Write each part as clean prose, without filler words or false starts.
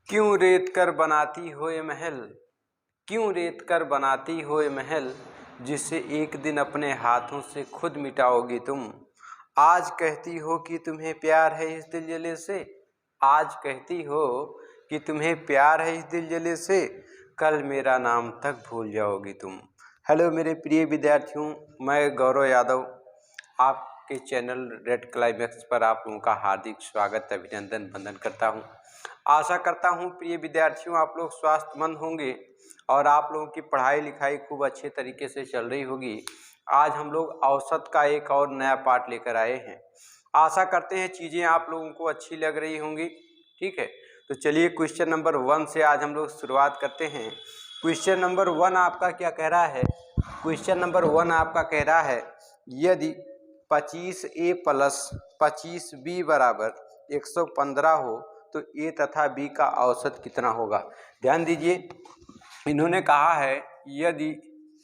क्यों रेत कर बनाती हो ये महल, क्यों रेत कर बनाती हो ये महल, जिसे एक दिन अपने हाथों से खुद मिटाओगी तुम। आज कहती हो कि तुम्हें प्यार है इस दिल जले से, आज कहती हो कि तुम्हें प्यार है इस दिल जले से, कल मेरा नाम तक भूल जाओगी तुम। हेलो मेरे प्रिय विद्यार्थियों, मैं गौरव यादव आपके चैनल रेड क्लाइमैक्स पर आप लोगों का हार्दिक स्वागत अभिनंदन वंदन करता हूं। आशा करता हूं प्रिय विद्यार्थियों आप लोग स्वास्थ्यमंद होंगे और आप लोगों की पढ़ाई लिखाई खूब अच्छे तरीके से चल रही होगी। आज हम लोग औसत का एक और नया पार्ट लेकर आए हैं। आशा करते हैं चीज़ें आप लोगों को अच्छी लग रही होंगी। ठीक है, तो चलिए क्वेश्चन नंबर 1 से आज हम लोग शुरुआत करते हैं। क्वेश्चन नंबर 1 आपका क्या कह रहा है? क्वेश्चन नंबर 1 आपका कह रहा है, यदि 25a प्लस 25b बराबर 115 हो तो a तथा b का औसत कितना होगा। ध्यान दीजिए, इन्होंने कहा है यदि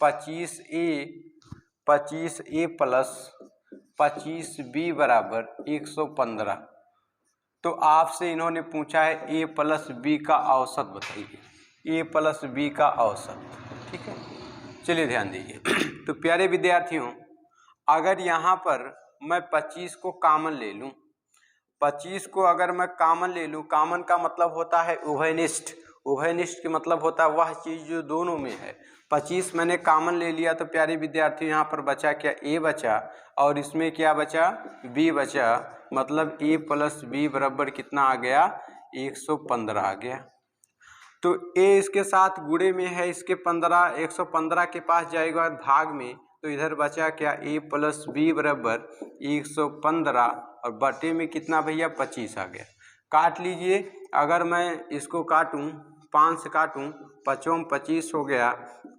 25a प्लस 25b बराबर 115, तो आपसे इन्होंने पूछा है a प्लस b का औसत बताइए, a प्लस b का औसत। ठीक है, चलिए ध्यान दीजिए। तो प्यारे विद्यार्थियों, अगर यहाँ पर मैं 25 को कॉमन ले लूँ, 25 को अगर मैं कॉमन ले लूँ, कॉमन का मतलब होता है उभयनिष्ठ, उभयनिष्ठ के मतलब होता है वह चीज़ जो दोनों में है। 25 मैंने कॉमन ले लिया तो प्यारे विद्यार्थी यहाँ पर बचा क्या, a बचा, और इसमें क्या बचा, b बचा। मतलब a प्लस b बराबर कितना आ गया, 115 आ गया। तो a इसके साथ गुणे में है, इसके 15 115 के पास जाएगा भाग में, तो इधर बचा क्या, a प्लस बी बराबर 115 और बटे में कितना भैया 25 आ गया। काट लीजिए, अगर मैं इसको काटूं, 5 से काटूं, 5 25 हो गया,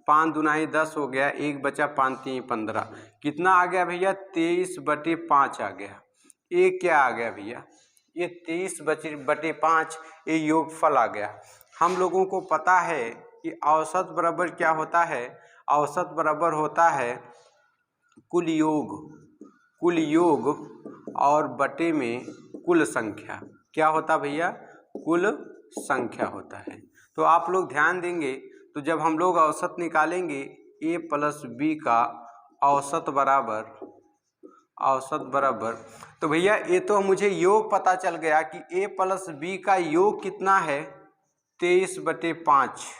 5 दूनाई 10 हो गया, 1 बचा, 5 3 15, कितना आ गया भैया, 23/5 आ गया। ये क्या आ गया भैया, ये 23/5 ये योगफल आ गया। हम लोगों को पता है कि औसत बराबर क्या होता है, औसत बराबर होता है कुल योग, कुल योग और बटे में कुल संख्या। क्या होता भैया, कुल संख्या होता है। तो आप लोग ध्यान देंगे तो जब हम लोग औसत निकालेंगे a प्लस बी का औसत बराबर, औसत बराबर, तो भैया ये तो मुझे योग पता चल गया कि a प्लस बी का योग कितना है, 23/5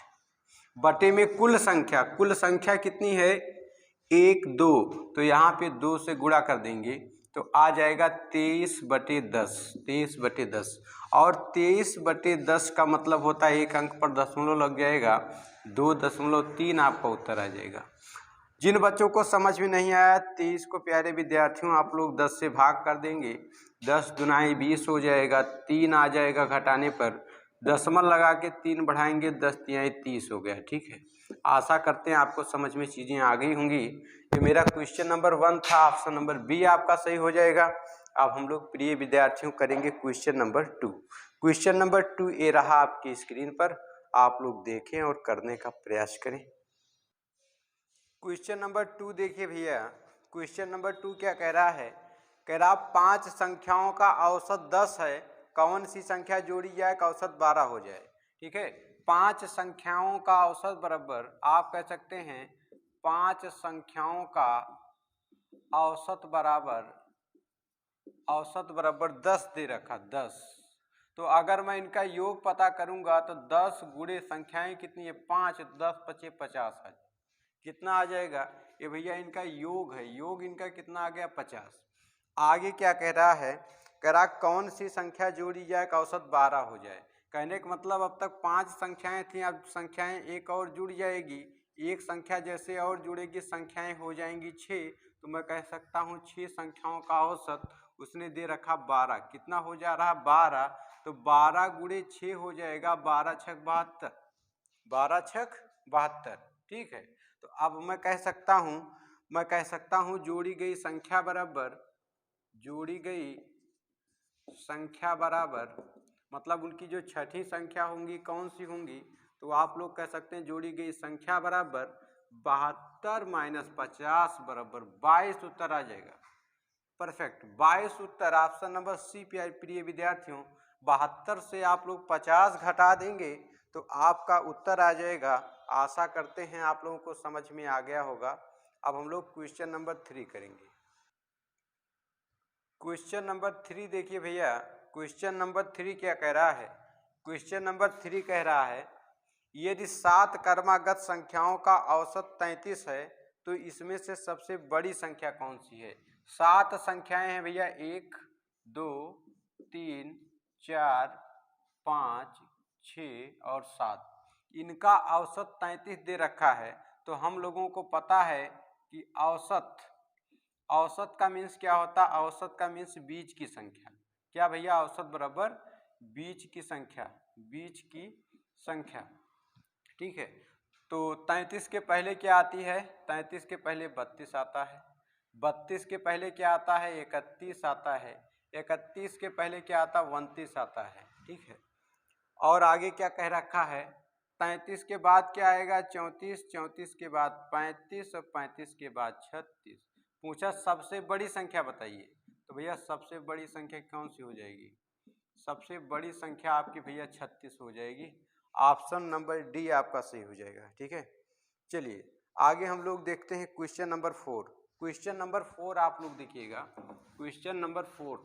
बटे में कुल संख्या, कुल संख्या कितनी है, 1 2, तो यहाँ पे 2 से गुणा कर देंगे तो आ जाएगा 23/10, 23/10। और 23/10 का मतलब होता है एक अंक पर दशमलव लग जाएगा, 2.3 आपका उत्तर आ जाएगा। जिन बच्चों को समझ में नहीं आया 23 को प्यारे विद्यार्थियों आप लोग 10 से भाग कर देंगे, 10 दूनाई 20 हो जाएगा, 3 आ जाएगा घटाने पर, दशमलव लगा के 3 बढ़ाएंगे, 10 तिहाई 30 हो गया। ठीक है, आशा करते हैं आपको समझ में चीज़ें आ गई होंगी। ये मेरा क्वेश्चन नंबर 1 था, ऑप्शन नंबर बी आपका सही हो जाएगा। अब हम लोग प्रिय विद्यार्थियों करेंगे क्वेश्चन नंबर 2। क्वेश्चन नंबर 2 ये रहा आपकी स्क्रीन पर, आप लोग देखें और करने का प्रयास करें। क्वेश्चन नंबर 2 देखिए भैया, क्वेश्चन नंबर 2 क्या कह रहा है, कह रहा 5 संख्याओं का औसत 10 है, कौन सी संख्या जोड़ी जाए का औसत 12 हो जाए। ठीक है, 5 संख्याओं का औसत बराबर आप कह सकते हैं 5 संख्याओं का औसत बराबर, औसत बराबर 10 दे रखा, 10। तो अगर मैं इनका योग पता करूंगा तो 10 गुणे संख्याएं कितनी है, 5, 10 × 5 = 50 है, कितना आ जाएगा ये भैया, इनका योग है, योग इनका कितना आ गया, 50। आगे क्या कह रहा है, कह रहा कौन सी संख्या जोड़ी जाए का औसत 12 हो जाए। कहने का मतलब अब तक 5 संख्याएं थी, अब संख्याएं एक और जुड़ जाएगी, एक संख्या जैसे और जुड़ेगी संख्याएं हो जाएंगी 6, तो मैं कह सकता हूँ 6 संख्याओं का औसत उसने दे रखा 12, कितना हो जा रहा 12, तो 12 गुणे 6 हो जाएगा 12 × 6 = 72, 12 × 6 = 72। ठीक है, तो अब मैं कह सकता हूँ जोड़ी गई संख्या बराबर, जोड़ी गई संख्या बराबर, मतलब उनकी जो छठी संख्या होंगी कौन सी होंगी, तो आप लोग कह सकते हैं जोड़ी गई संख्या बराबर 72 - 50 बराबर 22 उत्तर आ जाएगा। परफेक्ट, 22 उत्तर, ऑप्शन नंबर सी प्रिय विद्यार्थियों 72 से आप लोग 50 घटा देंगे तो आपका उत्तर आ जाएगा। आशा करते हैं आप लोगों को समझ में आ गया होगा। अब हम लोग क्वेश्चन नंबर 3 करेंगे। क्वेश्चन नंबर 3 देखिए भैया, क्वेश्चन नंबर 3 क्या कह रहा है? क्वेश्चन नंबर 3 कह रहा है यदि 7 क्रमागत संख्याओं का औसत 33 है तो इसमें से सबसे बड़ी संख्या कौन सी है? 7 संख्याएं हैं भैया, 1 2 3 4 5 6 और 7। इनका औसत 33 दे रखा है। तो हम लोगों को पता है कि औसत, औसत का मीन्स क्या होता है? औसत का मीन्स बीच की संख्या। क्या भैया? औसत बराबर बीच की संख्या, बीच की संख्या। ठीक है, तो 33 के पहले क्या आती है? 33 के पहले 32 आता है। 32 के पहले क्या आता है? 31 आता है। 31 के पहले क्या आता है? 29 आता है। ठीक है, और आगे क्या कह रखा है? 33 के बाद क्या आएगा? 34, 34 के बाद 35 और 35 के बाद 36। पूछा सबसे बड़ी संख्या बताइए। तो भैया सबसे बड़ी संख्या कौन सी हो जाएगी? सबसे बड़ी संख्या आपकी भैया 36 हो जाएगी। ऑप्शन नंबर डी आपका सही हो जाएगा। ठीक है, चलिए आगे हम लोग देखते हैं क्वेश्चन नंबर 4। क्वेश्चन नंबर 4 आप लोग देखिएगा। क्वेश्चन नंबर 4,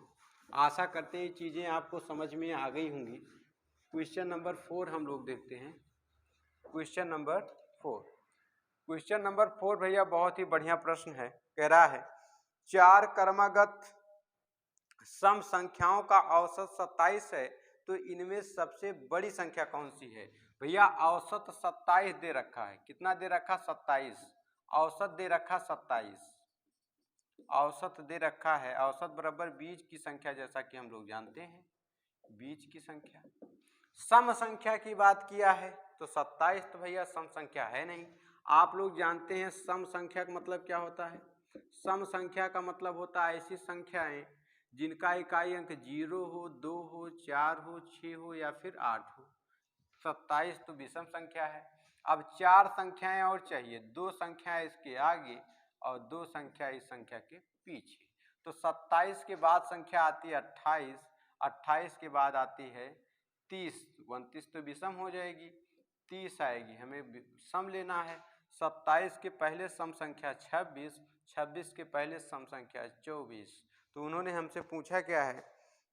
आशा करते हैं चीज़ें आपको समझ में आ गई होंगी। क्वेश्चन नंबर 4 हम लोग देखते हैं। क्वेश्चन नंबर 4, क्वेश्चन नंबर 4 भैया बहुत ही बढ़िया प्रश्न है। कह रहा है 4 क्रमागत सम संख्याओं का औसत 27 है तो इनमें सबसे बड़ी संख्या कौन सी है? भैया औसत 27 दे रखा है। कितना दे रखा? 27। औसत दे रखा 27। औसत दे रखा है। औसत बराबर बीज की संख्या, जैसा कि हम लोग जानते हैं, बीज की संख्या। सम संख्या की बात किया है तो 27 तो भैया सम संख्या है नहीं। आप लोग जानते हैं सम संख्या का मतलब क्या होता है? सम संख्या का मतलब होता है ऐसी संख्याएं जिनका इकाई अंक 0 हो, 2 हो, 4 हो, 6 हो या फिर 8 हो। 27 तो विषम संख्या है। अब 4 संख्याएं और चाहिए, 2 संख्याएं इसके आगे और 2 संख्या इस संख्या के पीछे। तो 27 के बाद संख्या आती है 28, 28 के बाद आती है 30, 29 तो विषम हो जाएगी, 30 आएगी। हमें सम लेना है। 27 के पहले सम संख्या 26, 26 के पहले सम संख्या 24। तो उन्होंने हमसे पूछा क्या है?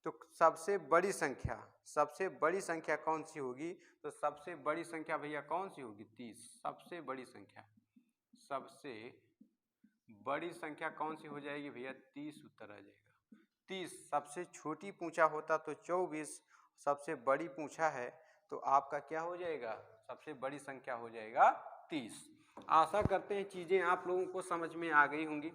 तो सबसे बड़ी संख्या, सबसे बड़ी संख्या कौन सी होगी? तो सबसे बड़ी संख्या भैया कौन सी होगी? 30। सबसे बड़ी संख्या, सबसे बड़ी संख्या कौन सी हो जाएगी भैया? 30 उत्तर आ जाएगा। 30 सबसे छोटी पूछा होता तो 24, सबसे बड़ी पूछा है तो आपका क्या हो जाएगा? सबसे बड़ी संख्या हो जाएगा 30। आशा करते हैं चीज़ें आप लोगों को समझ में आ गई होंगी,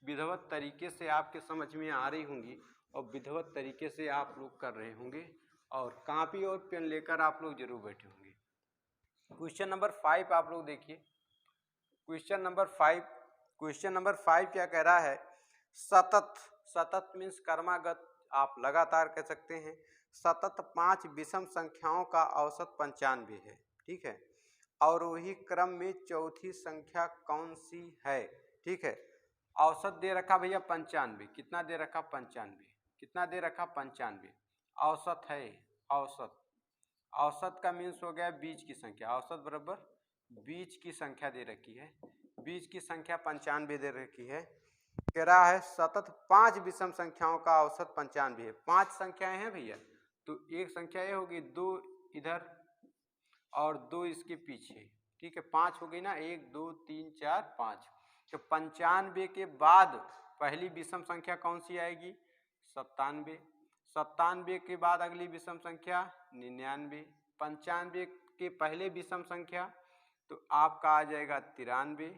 विधिवत तरीके से आपके समझ में आ रही होंगी और विधिवत तरीके से आप लोग कर रहे होंगे और कापी और पेन लेकर आप लोग जरूर बैठे होंगे। क्वेश्चन नंबर 5 आप लोग देखिए। क्वेश्चन नंबर 5, क्वेश्चन नंबर 5 क्या कह रहा है? सतत, सतत मीन्स क्रमागत, आप लगातार कह सकते हैं। सतत 5 विषम संख्याओं का औसत 95 है। ठीक है, और वही क्रम में चौथी संख्या कौन सी है? ठीक है, औसत दे रखा भैया 95। कितना दे रखा? 95। कितना दे रखा? 95। औसत है, औसत, औसत का मीन्स हो गया बीज की संख्या। औसत बराबर बीज की संख्या दे रखी है। बीज की संख्या 95 दे रखी है। कह रहा है सतत 5 विषम संख्याओं का औसत 95 है। 5 संख्याएं हैं भैया, तो एक संख्या ये होगी, 2 इधर और 2 इसके पीछे। ठीक है, 5 हो गई ना, 1 2 3 4 5। तो 95 के बाद पहली विषम संख्या कौन सी आएगी? 97। 97 के बाद अगली विषम संख्या 99। 95 के पहले विषम संख्या तो आपका आ जाएगा 93।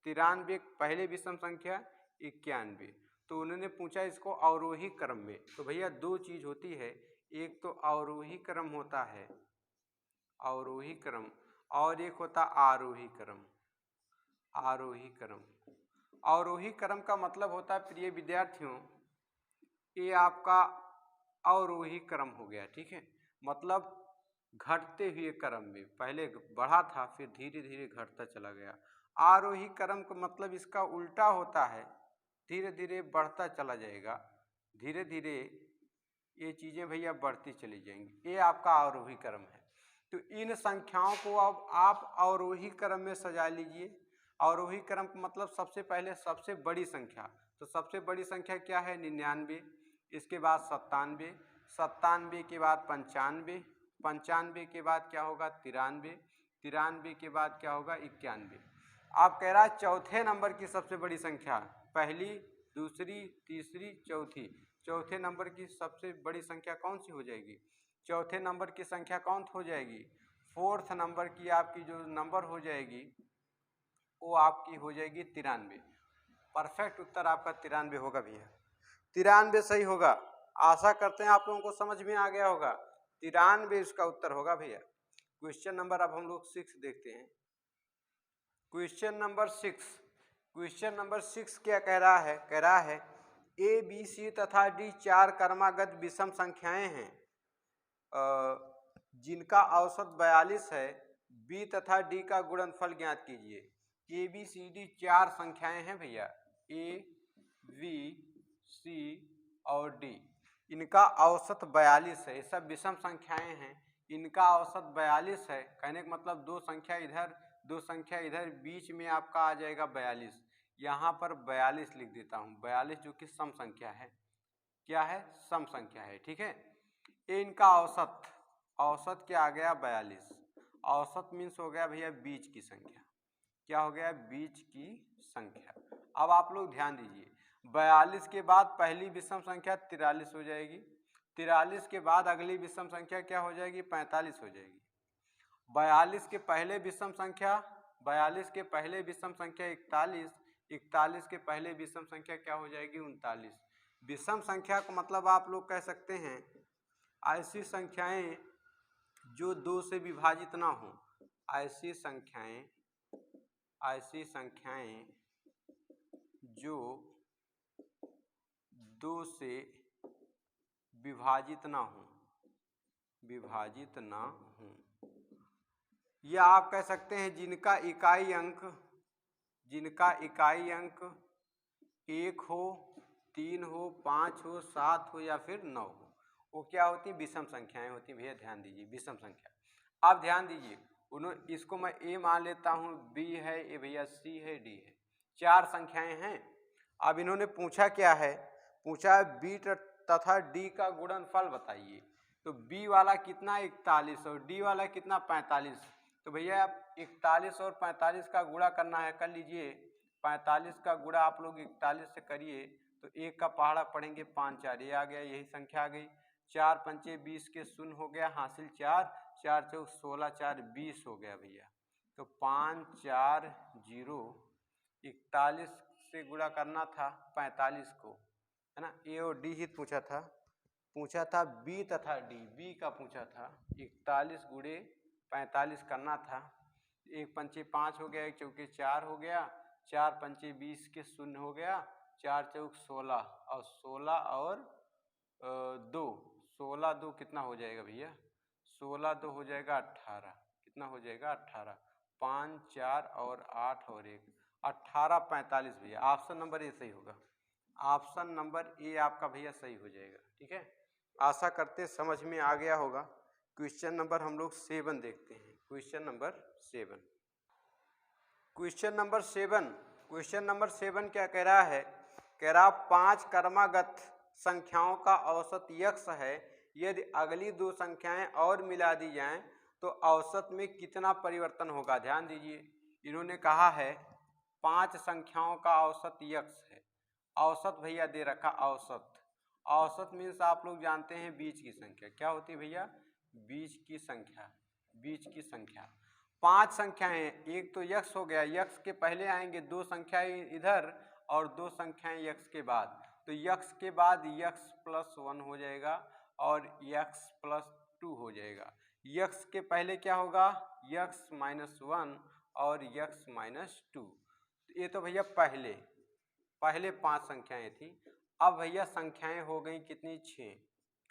93 पहले विषम संख्या 91। तो उन्होंने पूछा इसको अवरोही क्रम में। तो भैया 2 चीज़ होती है, एक तो अवरोही क्रम होता है, अवरोही क्रम, और एक होता आरोही क्रम। आरोही क्रम, अवरोही क्रम का मतलब होता है प्रिय विद्यार्थियों, ये आपका अवरोही क्रम हो गया। ठीक है, मतलब घटते हुए क्रम में, पहले बढ़ा था फिर धीरे धीरे घटता चला गया। आरोही क्रम का मतलब इसका उल्टा होता है, धीरे धीरे बढ़ता चला जाएगा, धीरे धीरे ये चीज़ें भैया बढ़ती चली जाएंगी। ये आपका अवरोही क्रम है। तो इन संख्याओं को अब आप अवरोही क्रम में सजा लीजिए। अवरोही क्रम का मतलब सबसे पहले सबसे बड़ी संख्या, तो सबसे बड़ी संख्या क्या है? 99। इसके बाद 97, 97 के बाद 95, 95 के बाद क्या होगा? 93, 93 के बाद क्या होगा? 91। आप कह रहा है चौथे नंबर की सबसे बड़ी संख्या, पहली, दूसरी, तीसरी, चौथी, चौथे नंबर की सबसे बड़ी संख्या कौन सी हो जाएगी? चौथे नंबर की संख्या कौन हो जाएगी? फोर्थ नंबर की आपकी जो नंबर हो जाएगी वो आपकी हो जाएगी 93। परफेक्ट उत्तर आपका 93 होगा भैया। 93 सही होगा। आशा करते हैं आप लोगों को समझ में आ गया होगा। 93 इसका उत्तर होगा भैया। क्वेश्चन नंबर अब हम लोग 6 देखते हैं। क्वेश्चन नंबर 6, क्वेश्चन नंबर 6 क्या कह रहा है? कह रहा है ए बी सी तथा डी चार क्रमागत विषम संख्याएं हैं जिनका औसत 42 है। बी तथा डी का गुणनफल ज्ञात कीजिए। ए बी सी डी चार संख्याएं हैं भैया, ए बी सी और डी। इनका औसत 42 है। ये सब विषम संख्याएं हैं, इनका औसत 42 है। कहने का मतलब दो संख्या इधर, दो संख्या इधर, बीच में आपका आ जाएगा 42। यहाँ पर 42 लिख देता हूँ। 42 जो कि सम संख्या है। क्या है? सम संख्या है। ठीक है। ये इनका औसत, औसत क्या आ गया? 42। औसत मीन्स हो गया भैया बीच की संख्या। क्या हो गया? बीच की संख्या। अब आप लोग ध्यान दीजिए, 42 के बाद पहली विषम संख्या 43 हो जाएगी। 43 के बाद अगली विषम संख्या क्या हो जाएगी? 45 हो जाएगी। 42 के पहले विषम संख्या, 42 के पहले विषम संख्या 41, 41 के पहले विषम संख्या क्या हो जाएगी? 39। विषम संख्या को मतलब आप लोग कह सकते हैं ऐसी संख्याएं जो 2 से विभाजित ना हो। ऐसी संख्याएं, ऐसी संख्याएं जो 2 से विभाजित ना हो, विभाजित ना हो। या आप कह सकते हैं जिनका इकाई अंक, जिनका इकाई अंक 1 हो, 3 हो, 5 हो, 7 हो या फिर 9 हो, वो क्या होती? विषम संख्याएं होती। भैया ध्यान दीजिए, विषम संख्या। आप ध्यान दीजिए, उन्होंने इसको मैं ए मान लेता हूँ, बी है, ए भैया सी है, डी है, चार संख्याएं हैं। अब इन्होंने पूछा क्या है? पूछा बी तथा डी का गुणनफल बताइए। तो बी वाला कितना? 41 और डी वाला कितना? 45। तो भैया 41 और 45 का गुणा करना है, कर लीजिए। 45 का गुणा आप लोग 41 से करिए तो एक का पहाड़ा पढ़ेंगे 5 4, ये आ गया, यही संख्या आ गई। 4 पंचे 20 के शून्य हो गया, हासिल 4, 4 चौक 16, 4 20 हो गया भैया। तो 5 4 0, 41 से गुणा करना था 45 को, है ना। ए और डी ही पूछा था बी तथा डी, बी का पूछा था। 41 गुणे 45 करना था। एक पंचे 5 हो गया, एक चौके 4 हो गया, 4 पंचे 20 के शून्य हो गया, 4 चौक 16 और 16 और 2, 16 2 कितना हो जाएगा भैया? 16 2 हो जाएगा 18। कितना हो जाएगा? 18। 5 4 और 8 और 1, 18 45 भैया। ऑप्शन नंबर ए सही होगा। ऑप्शन नंबर ए आपका भैया सही हो जाएगा। ठीक है, आशा करते समझ में आ गया होगा। क्वेश्चन नंबर हम लोग 7 देखते हैं। Question number 7, question number 7, question number 7 क्या कह रहा है? कह रहा 5 क्रमागत संख्याओं का औसत यक्स है। यदि अगली दो संख्याएं और मिला दी जाएं तो औसत में कितना परिवर्तन होगा? ध्यान दीजिए, इन्होंने कहा है 5 संख्याओं का औसत यक्स है। औसत भैया दे रखा, औसत। औसत मीन्स आप लोग जानते हैं बीच की संख्या। क्या होती है भैया? बीच की संख्या, बीच की संख्या। 5 संख्याएं, एक तो यक्स हो गया, यक्स के पहले आएंगे दो संख्याएं इधर और दो संख्याएं यक्स के बाद। तो यक्स के बाद यक्स प्लस 1 हो जाएगा और यक्स प्लस 2 हो जाएगा। यक्स के पहले क्या होगा? यक्स माइनस 1 और यक्स माइनस 2। ये तो भैया पहले 5 संख्याएं थी। अब भैया संख्याएं हो गई कितनी? 6।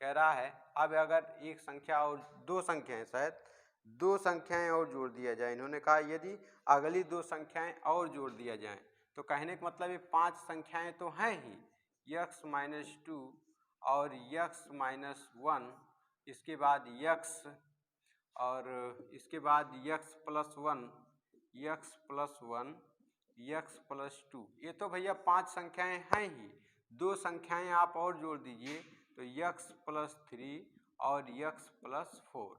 कह रहा है अब अगर एक संख्या और दो संख्याएं, शायद 2 संख्याएं और जोड़ दिया जाए। इन्होंने कहा यदि अगली 2 संख्याएं और जोड़ दिया जाए, तो कहने का मतलब ये 5 संख्याएं तो हैं ही, यक्स माइनस 2 और यक्स माइनस 1, इसके बाद यक्स और इसके बाद x plus 1, x plus 1, x plus 2। ये तो भैया 5 संख्याएं हैं ही, 2 संख्याएं आप और जोड़ दीजिए तो यक्स प्लस 3 और यक्स प्लस 4।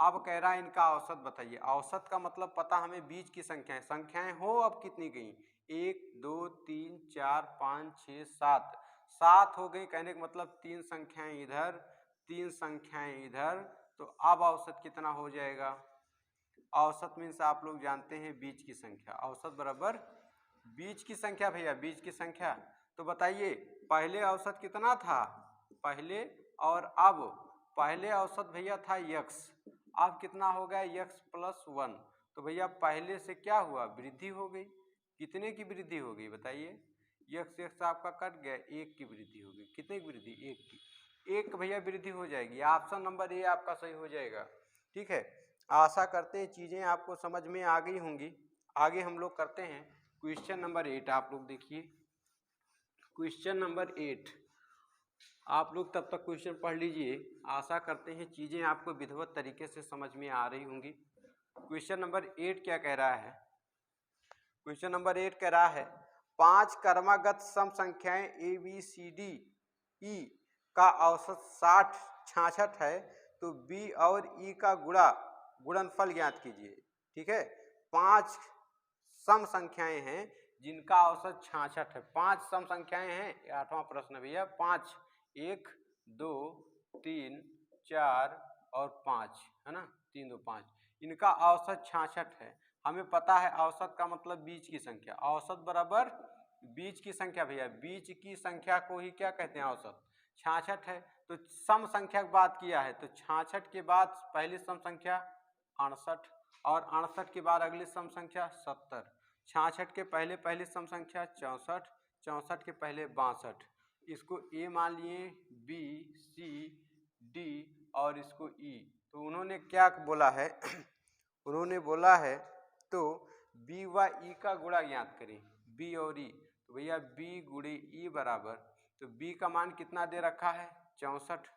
अब कह रहा है इनका औसत बताइए। औसत का मतलब पता हमें बीच की संख्याएं हो अब कितनी गई, 1 2 3 4 5 6 7, 7 हो गई। कहने का मतलब 3 संख्याएं इधर 3 संख्याएं इधर, तो अब औसत कितना हो जाएगा। औसत मीन्स आप लोग जानते हैं बीच की संख्या, औसत बराबर बीच की संख्या भैया, बीच की संख्या। तो बताइए पहले औसत कितना था पहले, और अब पहले औसत भैया था यक्स, अब कितना हो गया यक्स प्लस 1। तो भैया पहले से क्या हुआ, वृद्धि हो गई। कितने की वृद्धि हो गई बताइए, यक्स यक्स आपका कट गया, 1 की वृद्धि हो गई। कितने की वृद्धि, 1 की, 1 भैया वृद्धि हो जाएगी। ऑप्शन नंबर ए आपका सही हो जाएगा। ठीक है, आशा करते हैं चीज़ें आपको समझ में आ गई होंगी। आगे हम लोग करते हैं क्वेश्चन नंबर 8। आप लोग देखिए क्वेश्चन नंबर 8, आप लोग तब तक क्वेश्चन पढ़ लीजिए। आशा करते हैं चीज़ें आपको विधिवत तरीके से समझ में आ रही होंगी। क्वेश्चन नंबर 8 क्या कह रहा है, क्वेश्चन नंबर 8 कह रहा है 5 क्रमागत सम संख्याएं A B C D E का औसत 66 है, तो बी और ई का गुणनफल ज्ञात कीजिए। ठीक है, 5 सम संख्याएं हैं जिनका औसत 66 है। 5 सम संख्याएं हैं, 8वां प्रश्न भैया। 5, 1 2 3 4 और 5 है ना, 3 2 5, इनका औसत 66 है। हमें पता है औसत का मतलब बीच की संख्या, औसत बराबर बीच की संख्या भैया, बीच की संख्या को ही क्या कहते हैं औसत, 66 है। तो सम संख्या की बात किया है, तो 66 के बाद पहली सम संख्या 68, और 68 के बाद अगली सम संख्या 70, 66 के पहले पहली सम संख्या 64, 64 के पहले 62। इसको ए मान लिए, बी सी डी और इसको ई। तो उन्होंने क्या बोला है उन्होंने बोला है तो बी व ई का गुणा ज्ञात करें, बी और ई। तो भैया बी गुणे ई बराबर, तो बी का मान कितना दे रखा है 64,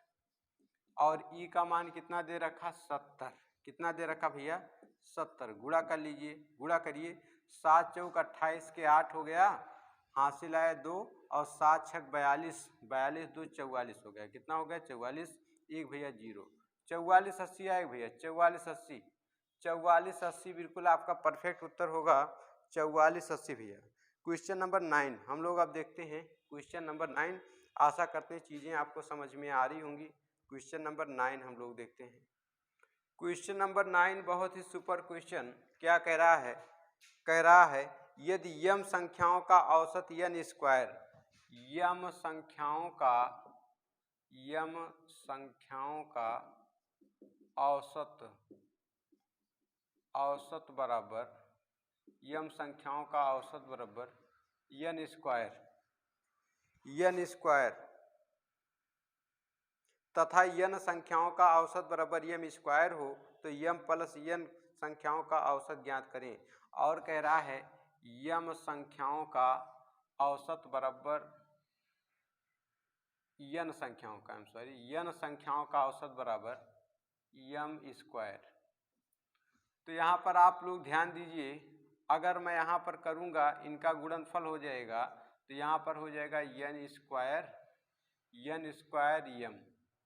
और ई का मान कितना दे रखा 70। कितना दे रखा भैया 70। गुणा कर लीजिए, गुणा करिए, 7 चौक 28 के 8 हो गया, हासिल आया 2, और 7 छक 42, 42 2 44 हो गया। कितना हो गया 44, एक भैया 0, 44 80 आएगा भैया, 44 80, 44 80 बिल्कुल आपका परफेक्ट उत्तर होगा 44 80 भैया। क्वेश्चन नंबर 9 हम लोग अब देखते हैं, क्वेश्चन नंबर 9। आशा करते हैं चीज़ें आपको समझ में आ रही होंगी। क्वेश्चन नंबर 9 हम लोग देखते हैं। क्वेश्चन नंबर 9 बहुत ही सुपर क्वेश्चन। क्या कह रहा है, कह रहा है यदि यम संख्याओं का औसत n स्क्वायर, यम संख्याओं का औसत बराबर, यम संख्याओं का औसत बराबर n स्क्वायर तथा n संख्याओं का औसत बराबर m स्क्वायर हो, तो m प्लस n संख्याओं का औसत ज्ञात करें। और कह रहा है m संख्याओं का औसत बराबर n संख्याओं का n संख्याओं का औसत बराबर m स्क्वायर। तो यहाँ पर आप लोग ध्यान दीजिए, अगर मैं यहाँ पर करूँगा इनका गुणनफल हो जाएगा, तो यहाँ पर हो जाएगा n स्क्वायर m,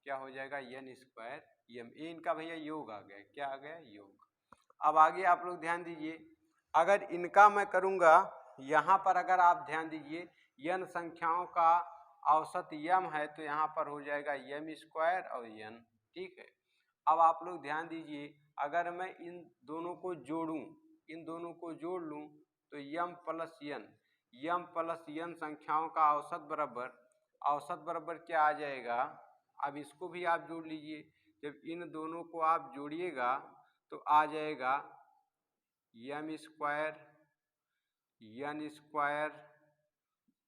क्या हो जाएगा n स्क्वायर m। ये इनका भैया योग आ गया, क्या आ गया योग। अब आगे आप लोग ध्यान दीजिए, अगर इनका मैं करूँगा यहाँ पर, अगर आप ध्यान दीजिए n संख्याओं का औसत m है, तो यहाँ पर हो जाएगा m स्क्वायर और n। ठीक है, अब आप लोग ध्यान दीजिए, अगर मैं इन दोनों को जोड़ूं, इन दोनों को जोड़ लूं, तो m प्लस n संख्याओं का औसत बराबर क्या आ जाएगा। अब इसको भी आप जोड़ लीजिए, जब इन दोनों को आप जोड़िएगा तो आ जाएगा m square n square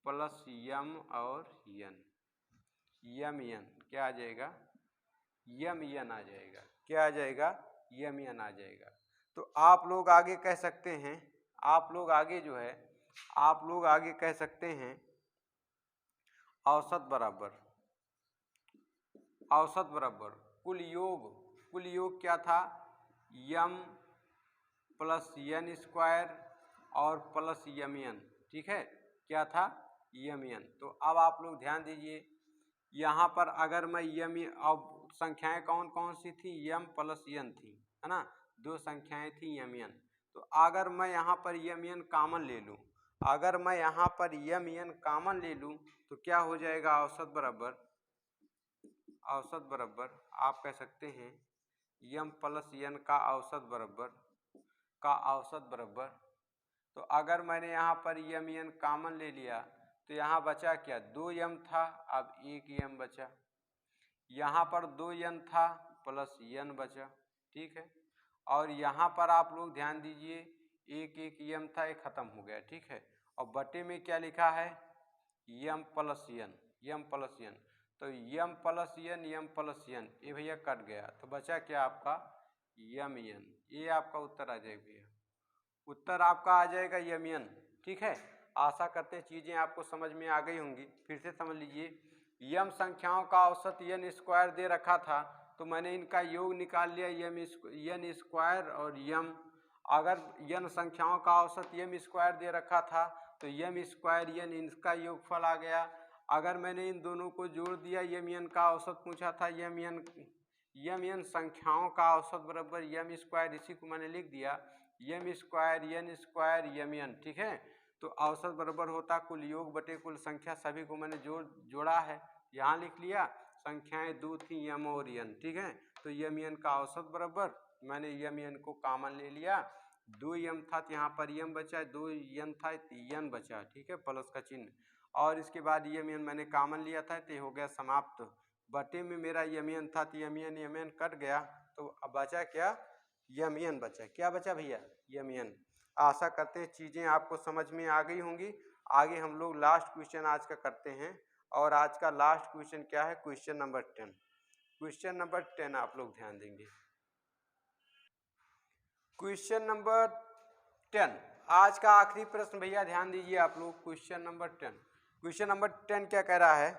plus m और n, क्या आ जाएगा n आ जाएगा, क्या आ जाएगा n आ जाएगा। तो आप लोग आगे कह सकते हैं, आप लोग आगे जो है आप लोग आगे कह सकते हैं औसत बराबर औसत बराबर कुल योग क्या था, यम प्लस एन स्क्वायर और प्लस यम एन, ठीक है, क्या था, यम एन। तो अब आप लोग ध्यान दीजिए, यहाँ पर अगर मैं यम, अब संख्याएं कौन कौन सी थी, यम प्लस एन थी, है ना, दो संख्याएं थी यम एन। तो अगर मैं यहाँ पर यम एन कॉमन ले लूँ, अगर मैं यहाँ पर यम एन कॉमन ले लूँ तो क्या हो जाएगा, औसत बराबर आप कह सकते हैं यम प्लस एन का औसत बराबर। तो अगर मैंने यहाँ पर यम एन कॉमन ले लिया तो यहाँ बचा क्या, 2 यम था, अब 1 यम बचा, यहाँ पर 2 यन था प्लस यन बचा, ठीक है। और यहाँ पर आप लोग ध्यान दीजिए, 1 यम था, ये खत्म हो गया, ठीक है। और बटे में क्या लिखा है, यम प्लस यन, तो यम प्लस यन ये भैया कट गया, तो बचा क्या आपका, यम एन। ये आपका उत्तर आ जाएगा भैया, उत्तर आपका आ जाएगा यम एन, ठीक है। आशा करते हैं चीज़ें आपको समझ में आ गई होंगी। फिर से समझ लीजिए, यम संख्याओं का औसत एन स्क्वायर दे रखा था, तो मैंने इनका योग निकाल लिया, एन स्क्वायर और यम। अगर यन संख्याओं का औसत यम स्क्वायर दे रखा था तो यम स्क्वायर यन इनका योगफल आ गया। अगर मैंने इन दोनों को जोड़ दिया, यम एन का औसत पूछा था, यम एन संख्याओं का औसत बराबर यम स्क्वायर, इसी को मैंने लिख दिया, M square N square M N, ठीक है। तो औसत बराबर होता कुल योग बटे कुल संख्या, सभी को मैंने जोड़ा है, यहाँ लिख लिया, संख्याएं 2 थी यम और एन, ठीक है। तो यम एन का औसत बराबर, मैंने यम एन को कॉमन ले लिया, 2 यम था तो यहाँ पर यम बचा, 2 यन था यन बचा, ठीक है, प्लस का चिन्ह। और इसके बाद यम एन मैंने कॉमन लिया था तो ये हो गया समाप्त। बटे में मेरा यम एन था तो यम एन कट गया, तो अब बचा क्या, यम एन बचा। क्या बचा भैया, यम एन। आशा करते हैं चीज़ें आपको समझ में आ गई होंगी। आगे हम लोग लास्ट क्वेश्चन आज का करते हैं, और आज का लास्ट क्वेश्चन क्या है, क्वेश्चन नंबर 10। क्वेश्चन नंबर 10 आप लोग ध्यान देंगे। क्वेश्चन नंबर 10 आज का आखिरी प्रश्न भैया, ध्यान दीजिए आप लोग। क्वेश्चन नंबर 10, क्वेश्चन नंबर 10 क्या कह रहा है,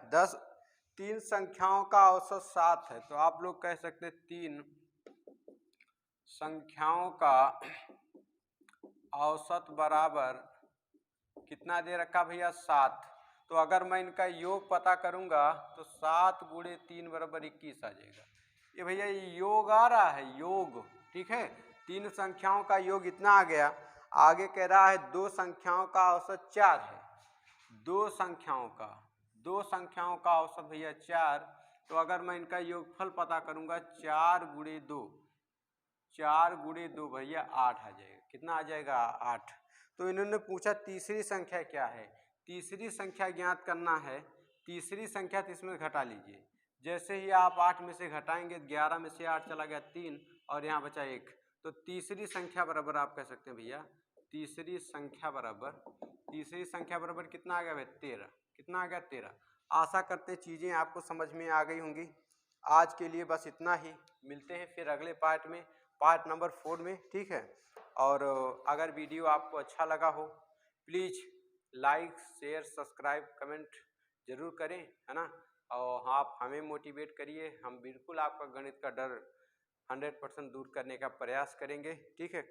3 संख्याओं का औसत 7 है। तो आप लोग कह सकते हैं 3 संख्याओं का औसत बराबर कितना दे रखा भैया, 7। तो अगर मैं इनका योग पता करूंगा तो 7 गुणे 3 बराबर 21 आ जाएगा। ये भैया योग आ रहा है, योग, ठीक है। 3 संख्याओं का योग इतना आ गया। आगे कह रहा है 2 संख्याओं का औसत 4 है, 2 संख्याओं का औसत भैया 4। तो अगर मैं इनका योगफल पता करूंगा, 4 गुणे 2 भैया 8 आ जाएगा। कितना आ जाएगा, 8। तो इन्होंने पूछा तीसरी संख्या क्या है, तीसरी संख्या ज्ञात करना है। तीसरी संख्या तो इसमें घटा लीजिए, जैसे ही आप 8 में से घटाएंगे, 11 में से 8 चला गया 3, और यहाँ बचा 1। तो तीसरी संख्या बराबर आप कह सकते हैं भैया, तीसरी संख्या बराबर कितना आ गया भाई, 13। कितना आ गया, 13। आशा करते चीज़ें आपको समझ में आ गई होंगी। आज के लिए बस इतना ही, मिलते हैं फिर अगले पार्ट में, पार्ट नंबर 4 में, ठीक है। और अगर वीडियो आपको अच्छा लगा हो, please like share subscribe comment जरूर करें, है ना। और आप हमें मोटिवेट करिए, हम बिल्कुल आपका गणित का डर 100% दूर करने का प्रयास करेंगे, ठीक है।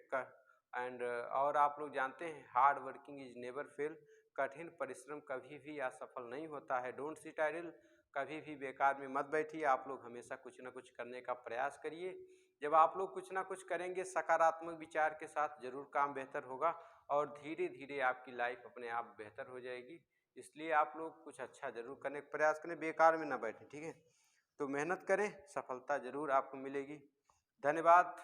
एंड और आप लोग जानते हैं, hard working is never fail, कठिन परिश्रम कभी भी असफल नहीं होता है। डोंट सिट आइडल, कभी भी बेकार में मत बैठिए, आप लोग हमेशा कुछ ना कुछ करने का प्रयास करिए। जब आप लोग कुछ ना कुछ करेंगे सकारात्मक विचार के साथ, जरूर काम बेहतर होगा, और धीरे धीरे आपकी लाइफ अपने आप बेहतर हो जाएगी। इसलिए आप लोग कुछ अच्छा जरूर करने का प्रयास करें, बेकार में ना बैठें, ठीक है। तो मेहनत करें, सफलता जरूर आपको मिलेगी। धन्यवाद।